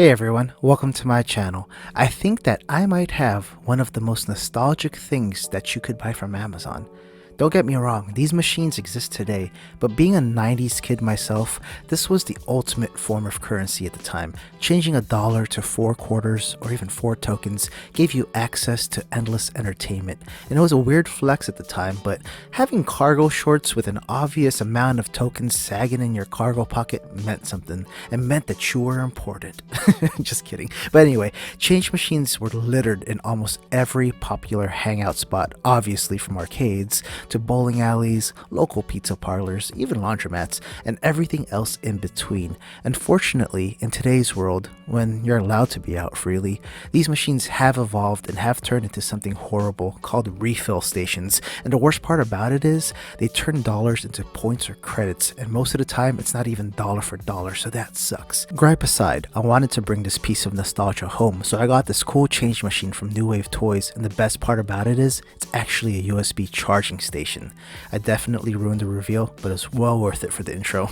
Hey everyone, welcome to my channel. I think that I might have one of the most nostalgic things that you could buy from Amazon. Don't get me wrong, these machines exist today, but being a 90s kid myself, this was the ultimate form of currency at the time. Changing a dollar to 4 quarters or even 4 tokens gave you access to endless entertainment, and it was a weird flex at the time, but having cargo shorts with an obvious amount of tokens sagging in your cargo pocket meant something, and meant that you were important. Just kidding. But anyway, change machines were littered in almost every popular hangout spot, obviously from arcades to bowling alleys, local pizza parlors, even laundromats, and everything else in between. Unfortunately, in today's world, when you're allowed to be out freely, these machines have evolved and have turned into something horrible called refill stations. And the worst part about it is, they turn dollars into points or credits, and most of the time it's not even dollar for dollar, so that sucks. Gripe aside, I wanted to bring this piece of nostalgia home, so I got this cool change machine from New Wave Toys, and the best part about it is, it's actually a USB charging station. I definitely ruined the reveal, but it's well worth it for the intro.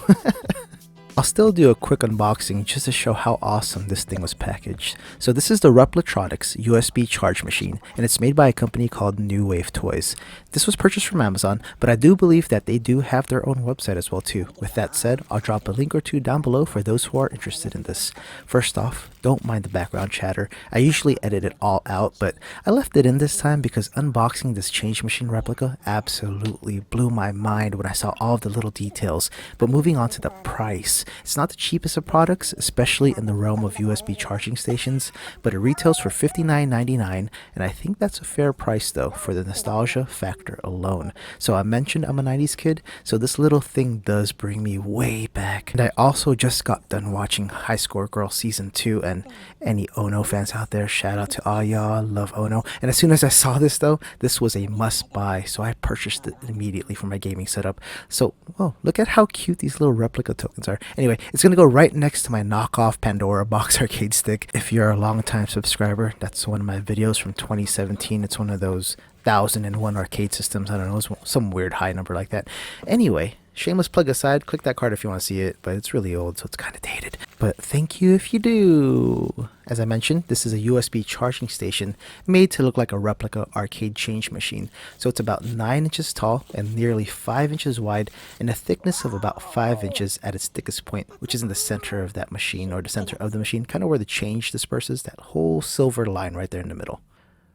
I'll still do a quick unboxing just to show how awesome this thing was packaged. So this is the Replitronics USB charge machine, and it's made by a company called New Wave Toys. This was purchased from Amazon, but I do believe that they do have their own website as well too. With that said, I'll drop a link or two down below for those who are interested in this. First off, don't mind the background chatter. I usually edit it all out, but I left it in this time because unboxing this change machine replica absolutely blew my mind when I saw all of the little details. But moving on to the price. It's not the cheapest of products, especially in the realm of USB charging stations, but it retails for $59.99, and I think that's a fair price though for the nostalgia factor alone. So I mentioned I'm a 90s kid, so this little thing does bring me way back. And I also just got done watching High Score Girl Season 2, and any Ono fans out there, shout out to all y'all, love Ono. And as soon as I saw this though, this was a must buy, so I purchased it immediately for my gaming setup. So, oh, look at how cute these little replica tokens are. Anyway, it's gonna go right next to my knockoff Pandora box arcade stick. If you're a long-time subscriber, that's one of my videos from 2017. It's one of those 1001 arcade systems. I don't know, it's some weird high number like that. Anyway, shameless plug aside, click that card if you want to see it, but it's really old, so it's kind of dated. But thank you if you do. As I mentioned, this is a USB charging station made to look like a replica arcade change machine. So it's about 9 inches tall and nearly 5 inches wide, and a thickness of about 5 inches at its thickest point, which is in the center of that machine, or the center of the machine, kind of where the change disperses, that whole silver line right there in the middle.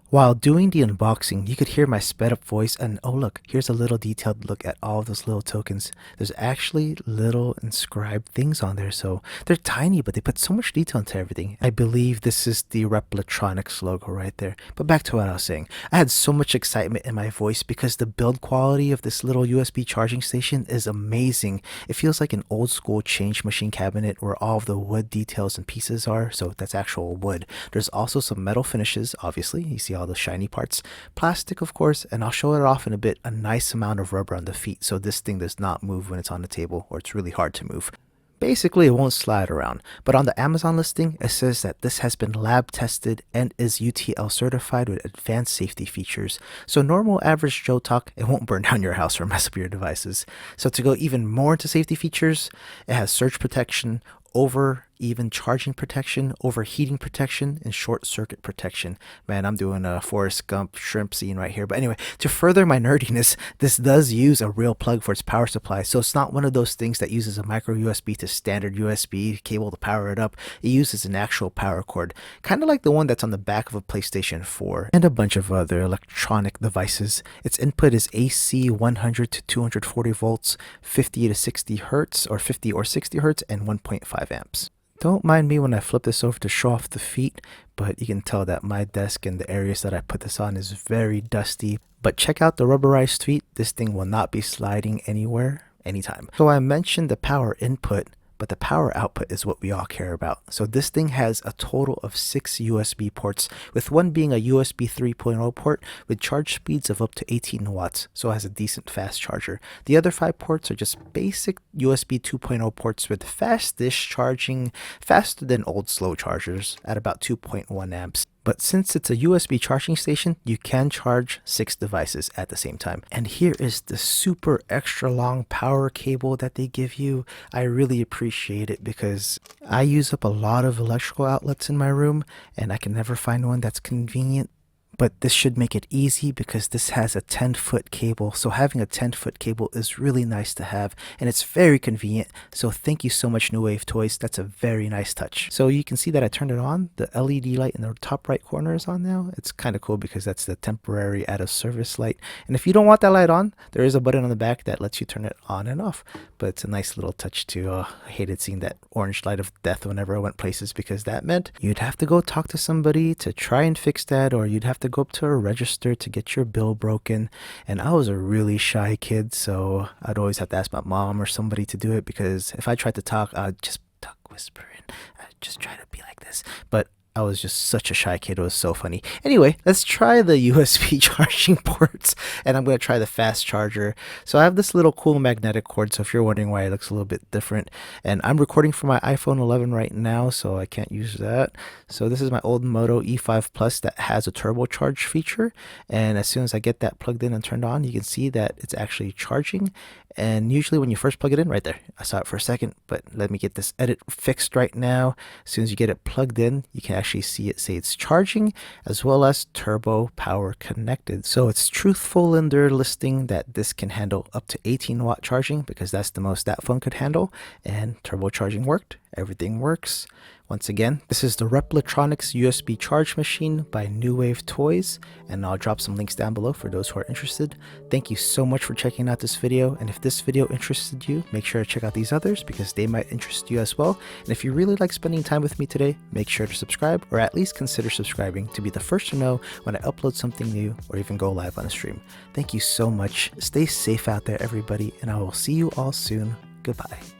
While doing the unboxing, you could hear my sped up voice, and oh look, here's a little detailed look at all of those little tokens. There's actually little inscribed things on there, so they're tiny, but they put so much detail into everything. I believe this is the Replitronics logo right there. But back to what I was saying. I had so much excitement in my voice because the build quality of this little USB charging station is amazing. It feels like an old school change machine cabinet where all of the wood details and pieces are, so that's actual wood. There's also some metal finishes, obviously. You see all the shiny parts, plastic of course, and I'll show it off in a bit, a nice amount of rubber on the feet so this thing does not move when it's on the table, or it's really hard to move. Basically, it won't slide around, but on the Amazon listing, it says that this has been lab tested and is UTL certified with advanced safety features. So normal average Joe talk, it won't burn down your house or mess up your devices. So to go even more into safety features, it has surge protection, over even charging protection, overheating protection, and short circuit protection. Man, I'm doing a Forrest Gump shrimp scene right here. But anyway, to further my nerdiness, this does use a real plug for its power supply. So it's not one of those things that uses a micro USB to standard USB cable to power it up. It uses an actual power cord, kind of like the one that's on the back of a PlayStation 4 and a bunch of other electronic devices. Its input is AC 100 to 240 volts, 50 to 60 hertz, or 50 or 60 hertz, and 1.5 amps. Don't mind me when I flip this over to show off the feet, but you can tell that my desk and the areas that I put this on is very dusty. But check out the rubberized feet. This thing will not be sliding anywhere, anytime. So I mentioned the power input, but the power output is what we all care about. So this thing has a total of 6 USB ports, with one being a USB 3.0 port with charge speeds of up to 18 watts, so it has a decent fast charger. The other 5 ports are just basic USB 2.0 ports with fast discharging, faster than old slow chargers at about 2.1 amps. But since it's a USB charging station, you can charge 6 devices at the same time. And here is the super extra long power cable that they give you. I really appreciate it because I use up a lot of electrical outlets in my room and I can never find one that's convenient. But this should make it easy because this has a 10-foot cable. So having a 10-foot cable is really nice to have and it's very convenient. So thank you so much, New Wave Toys. That's a very nice touch. So you can see that I turned it on. The LED light in the top right corner is on now. It's kind of cool because that's the temporary out of service light. And if you don't want that light on, there is a button on the back that lets you turn it on and off. But it's a nice little touch too. I hated seeing that orange light of death whenever I went places because that meant you'd have to go talk to somebody to try and fix that, or you'd have to go up to a register to get your bill broken. And I was a really shy kid, so I'd always have to ask my mom or somebody to do it because if I tried to talk, I'd just talk whispering. I'd just try to be like this. But I was just such a shy kid. It was so funny. Anyway, let's try the USB charging ports, and I'm going to try the fast charger. So I have this little cool magnetic cord, so if you're wondering why it looks a little bit different, and I'm recording from my iPhone 11 right now, so I can't use that. So this is my old Moto E5 Plus that has a turbocharge feature, and as soon as I get that plugged in and turned on, you can see that it's actually charging. And usually when you first plug it in, right there, I saw it for a second, but let me get this edit fixed right now. As soon as you get it plugged in, you can actually see it say it's charging as well as turbo power connected. So it's truthful in their listing that this can handle up to 18-watt charging because that's the most that phone could handle, and turbo charging worked. Everything works. Once again, this is the Replitronics USB charge machine by New Wave Toys, and I'll drop some links down below for those who are interested. Thank you so much for checking out this video, and if this video interested you, make sure to check out these others because they might interest you as well. And if you really like spending time with me today, make sure to subscribe, or at least consider subscribing to be the first to know when I upload something new or even go live on a stream. Thank you so much. Stay safe out there, everybody, and I will see you all soon. Goodbye.